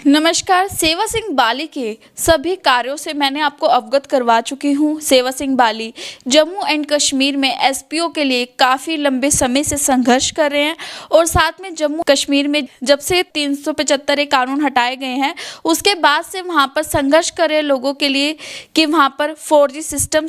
नमस्कार। सेवा सिंह बाली के सभी कार्यों से मैंने आपको अवगत करवा चुकी हूँ। सेवा सिंह बाली जम्मू एंड कश्मीर में एसपीओ के लिए काफ़ी लंबे समय से संघर्ष कर रहे हैं और साथ में जम्मू कश्मीर में जब से 375 कानून हटाए गए हैं उसके बाद से वहाँ पर संघर्ष कर रहे लोगों के लिए कि वहाँ पर 4G सिस्टम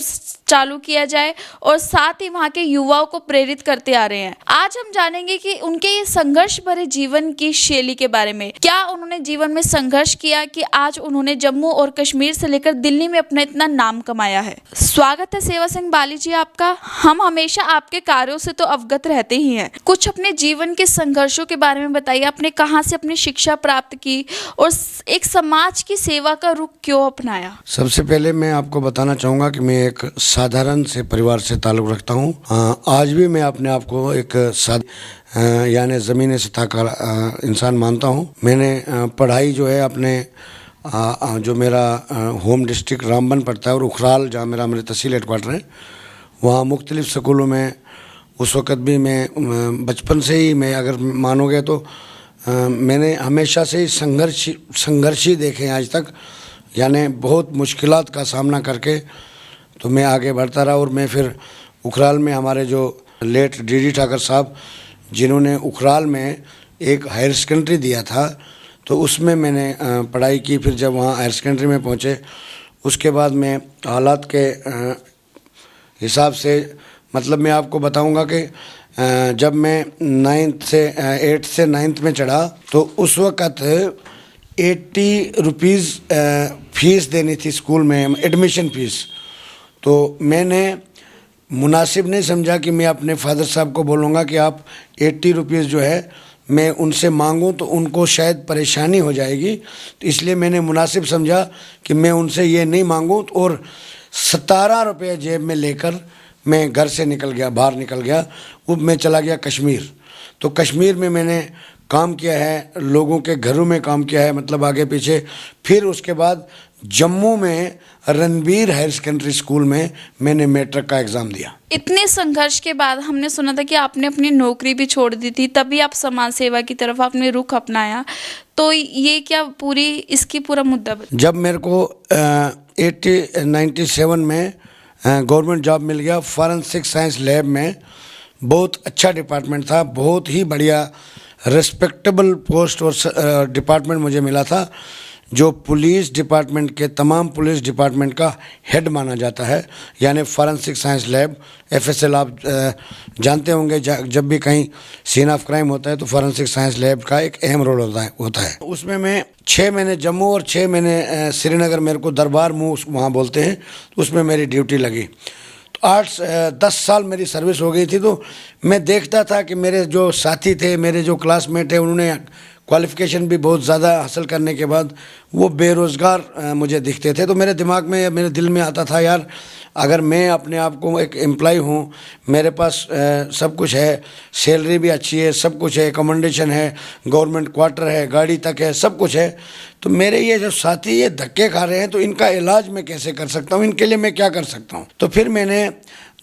चालू किया जाए और साथ ही वहाँ के युवाओं को प्रेरित करते आ रहे हैं। आज हम जानेंगे कि उनके ये संघर्ष भरे जीवन की शैली के बारे में, क्या उन्होंने जीवन में संघर्ष किया कि आज उन्होंने जम्मू और कश्मीर से लेकर दिल्ली में अपना इतना नाम कमाया है। स्वागत है सेवा सिंह बाली जी आपका। हम हमेशा आपके कार्यों से तो अवगत रहते ही हैं। कुछ अपने जीवन के संघर्षों के बारे में बताइए। आपने कहाँ से अपनी शिक्षा प्राप्त की और एक समाज की सेवा का रुख क्यों अपनाया? सबसे पहले मैं आपको बताना चाहूँगा कि मैं एक साधारण से परिवार से ताल्लुक़ रखता हूँ। आज भी मैं अपने आप को एक यानी ज़मीन सतह का इंसान मानता हूँ। मैंने पढ़ाई जो है अपने जो मेरा होम डिस्ट्रिक्ट रामबन पड़ता है और उखराल जहाँ मेरा तहसील हेडक्वार्टर है, वहाँ मुख्तलिफ़ स्कूलों में उस वक़्त भी मैं बचपन से ही मैं अगर मानोगे तो मैंने हमेशा से ही संघर्ष ही देखे आज तक। यानी बहुत मुश्किलात का सामना करके तो मैं आगे बढ़ता रहा। और मैं फिर उखराल में हमारे जो लेट डी ठाकर साहब जिन्होंने उखराल में एक हायर सेकेंडरी दिया था तो उसमें मैंने पढ़ाई की। फिर जब वहाँ हायर सेकेंडरी में पहुँचे उसके बाद मैं हालात के हिसाब से मतलब मैं आपको बताऊंगा कि जब मैं 8th से 9th में चढ़ा तो उस वक़्त 80 रुपीज़ फ़ीस देनी थी स्कूल में, एडमिशन फ़ीस। तो मैंने मुनासिब नहीं समझा कि मैं अपने फादर साहब को बोलूँगा कि आप 80 रुपीज़ जो है मैं उनसे मांगूं तो उनको शायद परेशानी हो जाएगी, तो इसलिए मैंने मुनासिब समझा कि मैं उनसे ये नहीं मांगूं। और 17 रुपये जेब में लेकर मैं घर से निकल गया, बाहर निकल गया। वो मैं चला गया कश्मीर। तो कश्मीर में मैंने काम किया है, लोगों के घरों में काम किया है, मतलब आगे पीछे। फिर उसके बाद जम्मू में रणबीर हायर सेकेंडरी स्कूल में मैंने मैट्रिक का एग्ज़ाम दिया। इतने संघर्ष के बाद हमने सुना था कि आपने अपनी नौकरी भी छोड़ दी थी, तभी आप समाज सेवा की तरफ आपने रुख अपनाया। तो ये क्या इसकी पूरा मुद्दा जब मेरे को 97 में गवर्नमेंट जॉब मिल गया फॉरेंसिक साइंस लैब में। बहुत अच्छा डिपार्टमेंट था, बहुत ही बढ़िया रिस्पेक्टेबल पोस्ट और डिपार्टमेंट मुझे मिला था, जो पुलिस डिपार्टमेंट के तमाम पुलिस डिपार्टमेंट का हेड माना जाता है। यानी फॉरेंसिक साइंस लैब FSL आप जानते होंगे, जब भी कहीं सीन ऑफ क्राइम होता है तो फॉरेंसिक साइंस लैब का एक अहम रोल होता है। उसमें मैं 6 महीने जम्मू और 6 महीने श्रीनगर, मेरे को दरबार मुँह वहाँ बोलते हैं, उसमें मेरी ड्यूटी लगी। तो 8-10 साल मेरी सर्विस हो गई थी। तो मैं देखता था कि मेरे जो साथी थे, मेरे जो क्लासमेट थे, उन्होंने क्वालिफ़िकेशन भी बहुत ज़्यादा हासिल करने के बाद वो बेरोज़गार मुझे दिखते थे। तो मेरे दिमाग में, मेरे दिल में आता था, यार अगर मैं अपने आप को एक एम्प्लॉय हूँ, मेरे पास सब कुछ है, सैलरी भी अच्छी है, सब कुछ है, अकोमोडेशन है, गवर्नमेंट क्वार्टर है, गाड़ी तक है, सब कुछ है, तो मेरे ये जो साथी ये धक्के खा रहे हैं तो इनका इलाज मैं कैसे कर सकता हूँ, इनके लिए मैं क्या कर सकता हूँ। तो फिर मैंने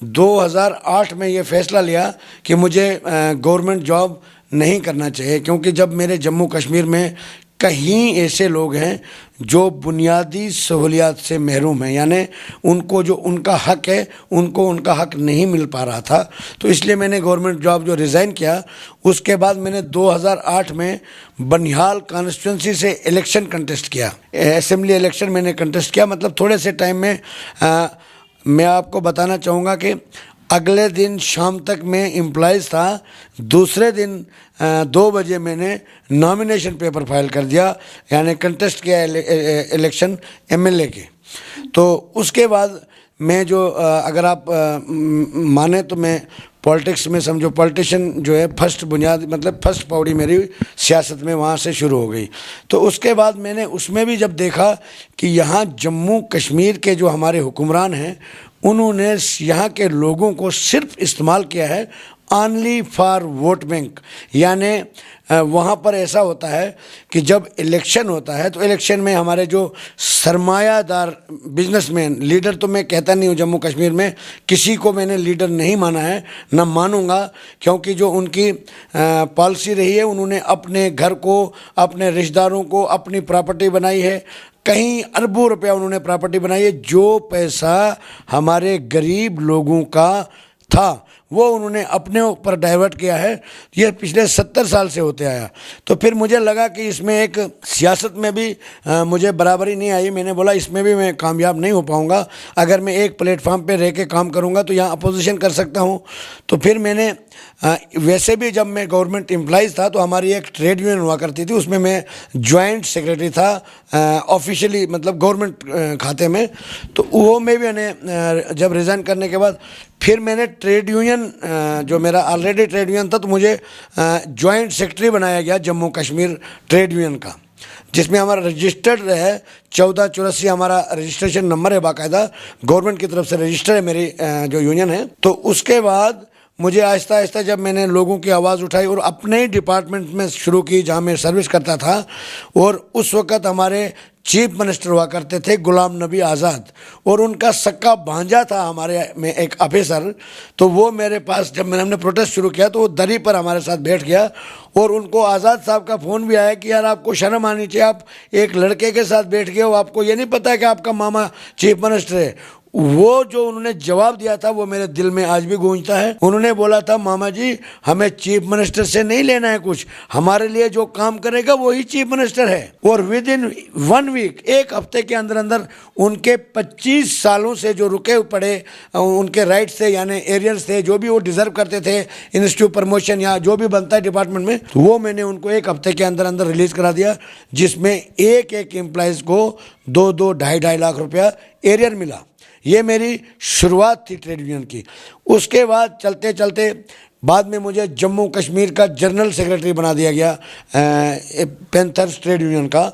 2008 में ये फ़ैसला लिया कि मुझे गवर्नमेंट जॉब नहीं करना चाहिए, क्योंकि जब मेरे जम्मू कश्मीर में कहीं ऐसे लोग हैं जो बुनियादी सहूलियात से महरूम हैं, यानी उनको जो उनका हक है उनको उनका हक नहीं मिल पा रहा था। तो इसलिए मैंने गवर्नमेंट जॉब जो रिज़ाइन किया, उसके बाद मैंने 2008 में बनिहाल कॉन्स्टिट्यूंसी से इलेक्शन कंटेस्ट किया, असेंबली इलेक्शन मैंने कंटेस्ट किया। मतलब थोड़े से टाइम में मैं आपको बताना चाहूँगा कि अगले दिन शाम तक मैं एम्प्लॉइज़ था, दूसरे दिन 2 बजे मैंने नॉमिनेशन पेपर फाइल कर दिया, यानी कंटेस्ट किया इलेक्शन MLA के। तो उसके बाद मैं जो अगर आप माने तो मैं पॉलिटिक्स में, समझो पॉलिटिशियन जो है फर्स्ट बुनियाद, मतलब फर्स्ट पौड़ी मेरी सियासत में वहाँ से शुरू हो गई। तो उसके बाद मैंने उसमें भी जब देखा कि यहाँ जम्मू कश्मीर के जो हमारे हुक्मरान हैं उन्होंने यहाँ के लोगों को सिर्फ इस्तेमाल किया है ओनली फॉर वोट बैंक। यानी वहाँ पर ऐसा होता है कि जब इलेक्शन होता है तो इलेक्शन में हमारे जो सरमायादार बिजनेसमैन, लीडर तो मैं कहता नहीं हूँ, जम्मू कश्मीर में किसी को मैंने लीडर नहीं माना है, न मानूंगा, क्योंकि जो उनकी पॉलिसी रही है, उन्होंने अपने घर को, अपने रिश्तेदारों को अपनी प्रॉपर्टी बनाई है। कहीं अरबों रुपया उन्होंने प्रॉपर्टी बनाई है। जो पैसा हमारे गरीब लोगों का था वो उन्होंने अपने ऊपर डाइवर्ट किया है। ये पिछले 70 साल से होते आया। तो फिर मुझे लगा कि इसमें एक सियासत में भी मुझे बराबरी नहीं आई। मैंने बोला इसमें भी मैं कामयाब नहीं हो पाऊंगा। अगर मैं एक प्लेटफॉर्म पे रह के काम करूंगा तो यहाँ अपोजिशन कर सकता हूँ। तो फिर मैंने वैसे भी जब मैं गवर्नमेंट एम्प्लॉइज़ था तो हमारी एक ट्रेड यूनियन हुआ करती थी, उसमें मैं जॉइंट सेक्रेटरी था ऑफिशियली, मतलब गवर्नमेंट खाते में। तो वो में भी मैंने जब रिज़ाइन करने के बाद फिर मैंने ट्रेड यूनियन, जो मेरा ऑलरेडी ट्रेड यूनियन था, तो मुझे जॉइंट सेक्रेटरी बनाया गया जम्मू कश्मीर ट्रेड यूनियन का, जिसमें हमारा रजिस्टर्ड है 1484 हमारा रजिस्ट्रेशन नंबर है, बाकायदा गवर्नमेंट की तरफ से रजिस्टर है मेरी जो यूनियन है। तो उसके बाद मुझे आहिस्ता आहिस्ता जब मैंने लोगों की आवाज़ उठाई और अपने ही डिपार्टमेंट में शुरू की जहाँ मैं सर्विस करता था, और उस वक़्त हमारे चीफ मिनिस्टर हुआ करते थे गुलाम नबी आज़ाद, और उनका सक्का भांजा था हमारे में एक ऑफिसर। तो वो मेरे पास जब हमने प्रोटेस्ट शुरू किया तो वो दरी पर हमारे साथ बैठ गया, और उनको आज़ाद साहब का फ़ोन भी आया कि यार आपको शर्म आनी चाहिए, आप एक लड़के के साथ बैठ गए हो, आपको ये नहीं पता है कि आपका मामा चीफ मिनिस्टर है। वो जो उन्होंने जवाब दिया था वो मेरे दिल में आज भी गूंजता है। उन्होंने बोला था, मामा जी हमें चीफ मिनिस्टर से नहीं लेना है कुछ, हमारे लिए जो काम करेगा वही चीफ मिनिस्टर है। और विद इन 1 वीक, एक हफ्ते के अंदर अंदर उनके 25 सालों से जो रुके पड़े उनके राइट्स थे, यानी एरियर्स थे, जो भी वो डिजर्व करते थे, इंस्टीट्यूट प्रमोशन या जो भी बनता है डिपार्टमेंट में, वो मैंने उनको एक हफ्ते के अंदर अंदर रिलीज करा दिया, जिसमें एक एक एम्प्लॉयज़ को 2-2, 2.5 लाख रुपया एरियर मिला। ये मेरी शुरुआत थी ट्रेड यूनियन की। उसके बाद चलते चलते बाद में मुझे जम्मू कश्मीर का जनरल सेक्रेटरी बना दिया गया पैंथर्स ट्रेड यूनियन का,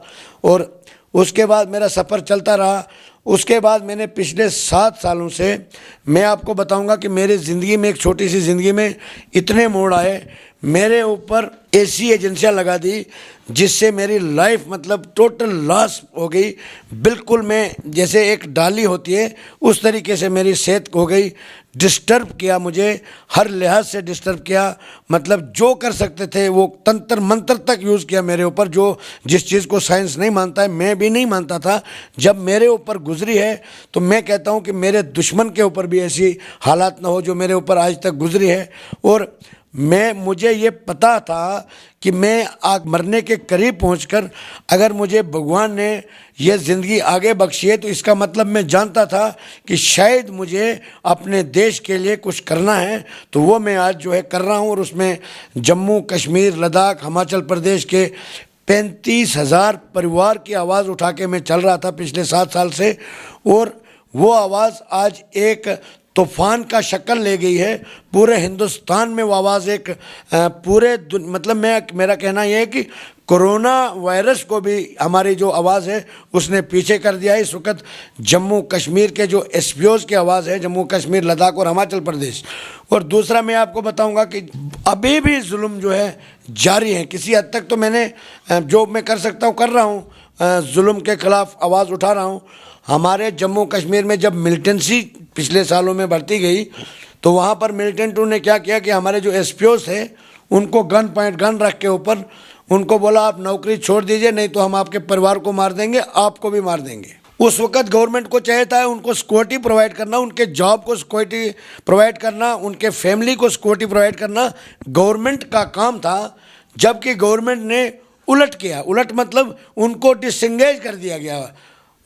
और उसके बाद मेरा सफ़र चलता रहा। उसके बाद मैंने पिछले 7 सालों से, मैं आपको बताऊंगा कि मेरी ज़िंदगी में, एक छोटी सी ज़िंदगी में इतने मोड़ आए। मेरे ऊपर ऐसी एजेंसियां लगा दी जिससे मेरी लाइफ मतलब टोटल लॉस हो गई। बिल्कुल मैं जैसे एक डाली होती है उस तरीके से मेरी सेहत हो गई। डिस्टर्ब किया मुझे, हर लिहाज से डिस्टर्ब किया। मतलब जो कर सकते थे वो तंत्र मंत्र तक यूज़ किया मेरे ऊपर, जो जिस चीज़ को साइंस नहीं मानता है, मैं भी नहीं मानता था। जब मेरे ऊपर गुजरी है तो मैं कहता हूँ कि मेरे दुश्मन के ऊपर भी ऐसी हालात ना हो जो मेरे ऊपर आज तक गुजरी है। और मुझे ये पता था कि मैं आग मरने के करीब पहुंचकर अगर मुझे भगवान ने यह ज़िंदगी आगे बख्शी है तो इसका मतलब मैं जानता था कि शायद मुझे अपने देश के लिए कुछ करना है। तो वो मैं आज जो है कर रहा हूँ, और उसमें जम्मू कश्मीर, लद्दाख, हिमाचल प्रदेश के 35,000 परिवार की आवाज़ उठा के मैं चल रहा था पिछले 7 साल से। और वो आवाज़ आज एक तूफ़ान का शक्ल ले गई है। पूरे हिंदुस्तान में वो आवाज़ एक पूरे मतलब मेरा कहना यह है कि कोरोना वायरस को भी हमारी जो आवाज़ है उसने पीछे कर दिया है। इस वक्त जम्मू कश्मीर के जो एसपीओज़ की आवाज़ है, जम्मू कश्मीर, लद्दाख और हिमाचल प्रदेश। और दूसरा मैं आपको बताऊंगा कि अभी भी जुल्म जो है जारी है। किसी हद तक तो मैंने जो मैं कर सकता हूँ कर रहा हूँ, जुल्म के ख़िलाफ़ आवाज़ उठा रहा हूँ। हमारे जम्मू कश्मीर में जब मिलिटेंसी पिछले सालों में बढ़ती गई तो वहाँ पर मिलिटेंटों ने क्या किया कि हमारे जो एसपीओज़ थे उनको गन रख के ऊपर उनको बोला आप नौकरी छोड़ दीजिए, नहीं तो हम आपके परिवार को मार देंगे, आपको भी मार देंगे। उस वक्त गवर्नमेंट को चाहता है उनको सिक्योरिटी प्रोवाइड करना, उनके जॉब को सिक्योरिटी प्रोवाइड करना, उनके फैमिली को सिक्योरिटी प्रोवाइड करना गवर्नमेंट का काम था। जबकि गवर्नमेंट ने उलट किया, उलट मतलब उनको डिसएंगेज कर दिया गया।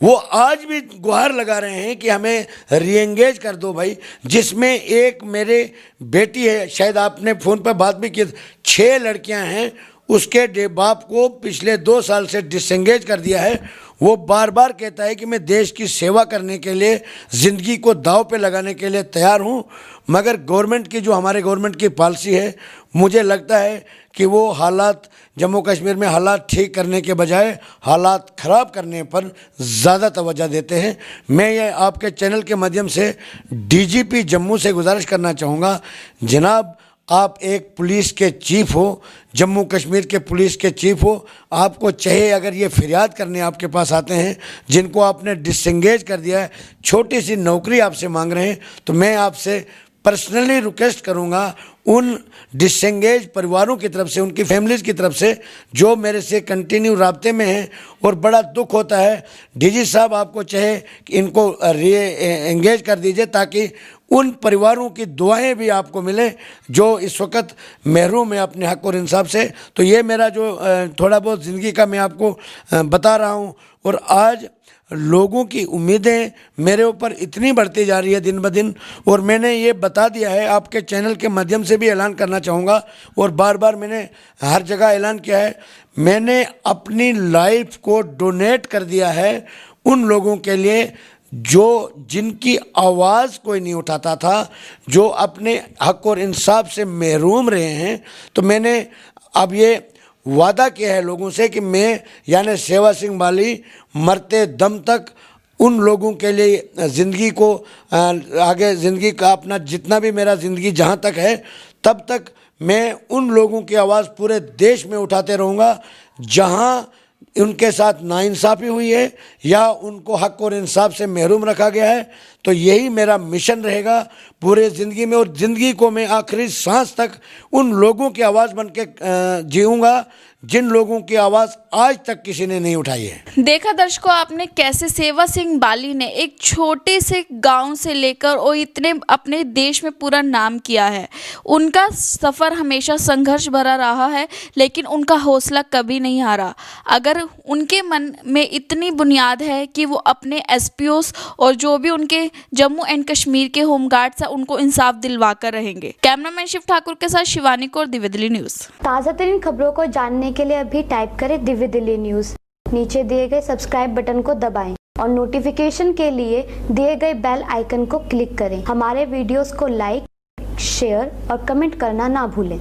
वो आज भी गुहार लगा रहे हैं कि हमें रीएंगेज कर दो भाई। जिसमें एक मेरे बेटी है, शायद आपने फ़ोन पर बात भी की, 6 लड़कियां हैं, उसके बाप को पिछले 2 साल से डिसएंगेज कर दिया है। वो बार बार कहता है कि मैं देश की सेवा करने के लिए, ज़िंदगी को दांव पे लगाने के लिए तैयार हूँ, मगर गवर्नमेंट की जो हमारे गवर्नमेंट की पॉलिसी है, मुझे लगता है कि वो हालात जम्मू कश्मीर में हालात ठीक करने के बजाय हालात ख़राब करने पर ज़्यादा तवज्जो देते हैं। मैं ये आपके चैनल के माध्यम से डीजीपी जम्मू से गुजारिश करना चाहूँगा, जनाब आप एक पुलिस के चीफ हो, जम्मू कश्मीर के पुलिस के चीफ हो, आपको चाहिए अगर ये फरियाद करने आपके पास आते हैं जिनको आपने डिसएंगेज कर दिया है, छोटी सी नौकरी आपसे मांग रहे हैं, तो मैं आपसे पर्सनली रिक्वेस्ट करूंगा उन डिसएंगेज परिवारों की तरफ से, उनकी फैमिलीज़ की तरफ से जो मेरे से कंटिन्यू राब्ते में हैं, और बड़ा दुख होता है। डीजी साहब आपको चाहे कि इनको एंगेज कर दीजिए ताकि उन परिवारों की दुआएं भी आपको मिलें जो इस वक्त महरूम है अपने हक और इंसाफ से। तो ये मेरा जो थोड़ा बहुत ज़िंदगी का मैं आपको बता रहा हूँ। और आज लोगों की उम्मीदें मेरे ऊपर इतनी बढ़ती जा रही है दिन ब दिन, और मैंने ये बता दिया है, आपके चैनल के माध्यम से भी ऐलान करना चाहूँगा और बार बार मैंने हर जगह ऐलान किया है, मैंने अपनी लाइफ को डोनेट कर दिया है उन लोगों के लिए जो जिनकी आवाज़ कोई नहीं उठाता था, जो अपने हक और इंसाफ से महरूम रहे हैं। तो मैंने अब ये वादा किया है लोगों से कि मैं यानी सेवा सिंह बाली मरते दम तक उन लोगों के लिए ज़िंदगी को आगे ज़िंदगी का अपना जितना भी मेरा ज़िंदगी जहाँ तक है तब तक मैं उन लोगों की आवाज़ पूरे देश में उठाते रहूँगा जहाँ उनके साथ नाइंसाफ़ी हुई है या उनको हक और इंसाफ से महरूम रखा गया है। तो यही मेरा मिशन रहेगा पूरे ज़िंदगी में, और ज़िंदगी को मैं आखिरी सांस तक उन लोगों की आवाज़ बन के जीऊँगा जिन लोगों की आवाज़ आज तक किसी ने नहीं उठाई है। देखा दर्शकों आपने कैसे सेवा सिंह बाली ने एक छोटे से गांव से लेकर और इतने अपने देश में पूरा नाम किया है। उनका सफ़र हमेशा संघर्ष भरा रहा है, लेकिन उनका हौसला कभी नहीं हारा। अगर उनके मन में इतनी बुनियाद है कि वो अपने एसपीओस और जो भी उनके जम्मू एंड कश्मीर के होमगार्ड्स हैं उनको इंसाफ दिलवा कर रहेंगे। कैमरामैन शिव ठाकुर के साथ शिवानी कौर, दिव्य दिल्ली न्यूज़। ताज़ा तरीन खबरों को जानने के लिए अभी टाइप करें दिव्य दिल्ली न्यूज़। नीचे दिए गए सब्सक्राइब बटन को दबाएं और नोटिफिकेशन के लिए दिए गए बेल आइकन को क्लिक करें। हमारे वीडियोस को लाइक, शेयर और कमेंट करना ना भूलें।